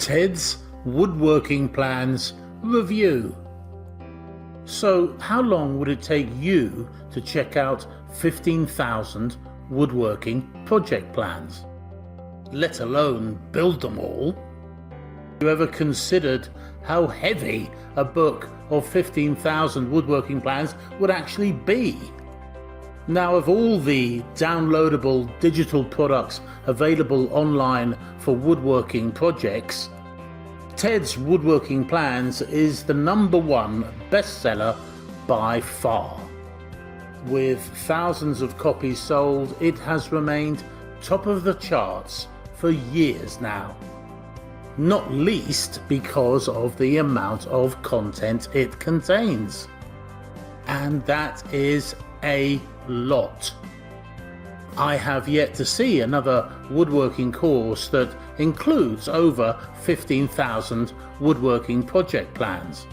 Ted's Woodworking Plans review. So how long would it take you to check out 15,000 woodworking project plans, let alone build them all? Have you ever considered how heavy a book of 15,000 woodworking plans would actually be? Now, of all the downloadable digital products available online for woodworking projects, Ted's Woodworking Plans is the #1 bestseller by far. With thousands of copies sold, it has remained top of the charts for years now. Not least because of the amount of content it contains. And that is a lot. I have yet to see another woodworking course that includes over 15,000 woodworking project plans.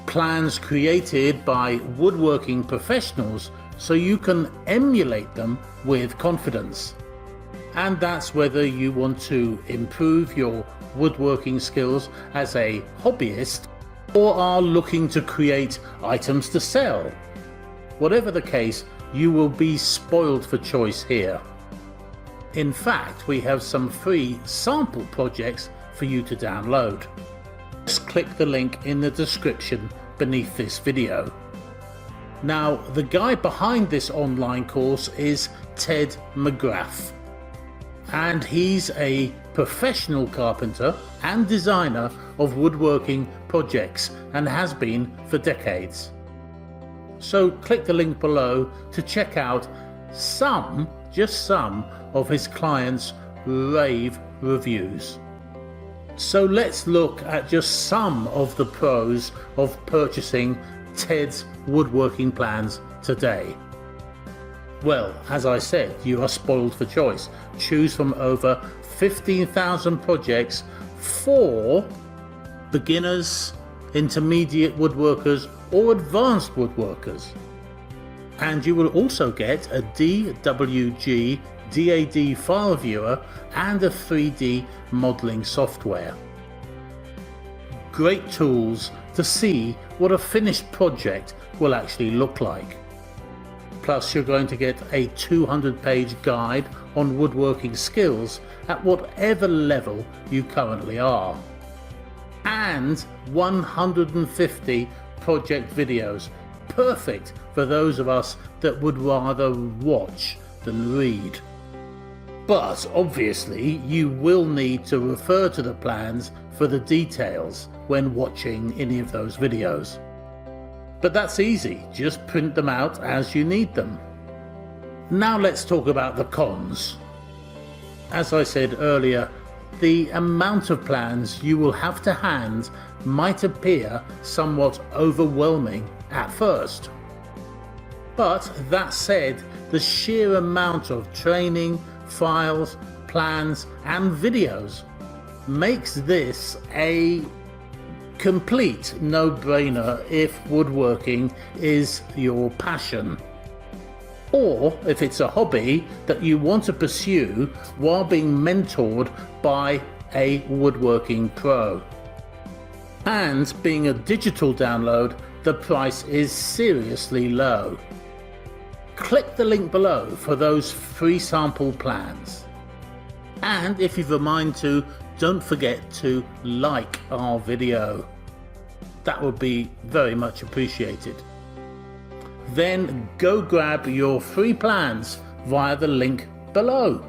Plans created by woodworking professionals so you can emulate them with confidence. And that's whether you want to improve your woodworking skills as a hobbyist or are looking to create items to sell. Whatever the case, you will be spoiled for choice here. In fact, we have some free sample projects for you to download. Just click the link in the description beneath this video. Now, the guy behind this online course is Ted Mcgrath, and he's a professional carpenter and designer of woodworking projects and has been for decades. So click the link below to check out just some of his clients' rave reviews. So let's look at just some of the pros of purchasing Ted's Woodworking Plans today. Well, as I said, you are spoiled for choice. Choose from over 15,000 projects for beginners, intermediate woodworkers or advanced woodworkers. And you will also get a DWG DAD file viewer and a 3D modeling software. Great tools to see what a finished project will actually look like. Plus, you're going to get a 200-page guide on woodworking skills at whatever level you currently are, and 150 project videos, perfect for those of us that would rather watch than read. But obviously you will need to refer to the plans for the details when watching any of those videos. But that's easy, just print them out as you need them. Now let's talk about the cons. As I said earlier, the amount of plans you will have to hand might appear somewhat overwhelming at first. But that said, the sheer amount of training, files, plans and videos makes this a complete no-brainer if woodworking is your passion, or if it's a hobby that you want to pursue while being mentored by a woodworking pro. And being a digital download, the price is seriously low. Click the link below for those free sample plans. And if you've a mind to, don't forget to like our video. That would be very much appreciated. Then go grab your free plans via the link below.